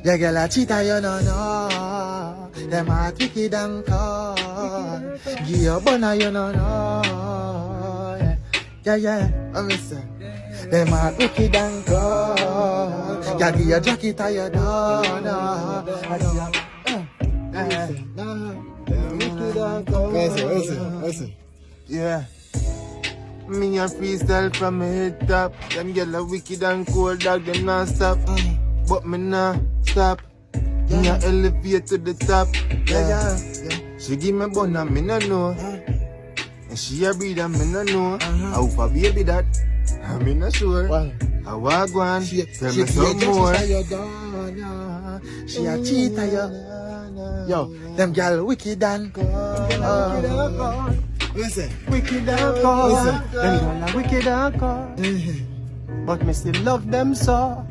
Yeah, girl, I cheat on you, no, no. Them heart wicked and cold. Give you bun, you, no, no. Yeah, yeah, I'm missing. Them heart wicked and cold. Yeah, give you jacket on you, no, no. Listen. Yeah. Me and freestyle from my head top. Them gyal are wicked and cold, dog, them non stop. But me nah stop. Me a elevate to the top. Yeah. She give me bun and me no know. And she a breed and me no know. How for baby that? I'm not sure. How I go on? Tell me some more. She a cheat on you. Yo, them gyal wicked and cold. Listen. Wicked and cold. Them gyal are wicked and cold. But me still love them so.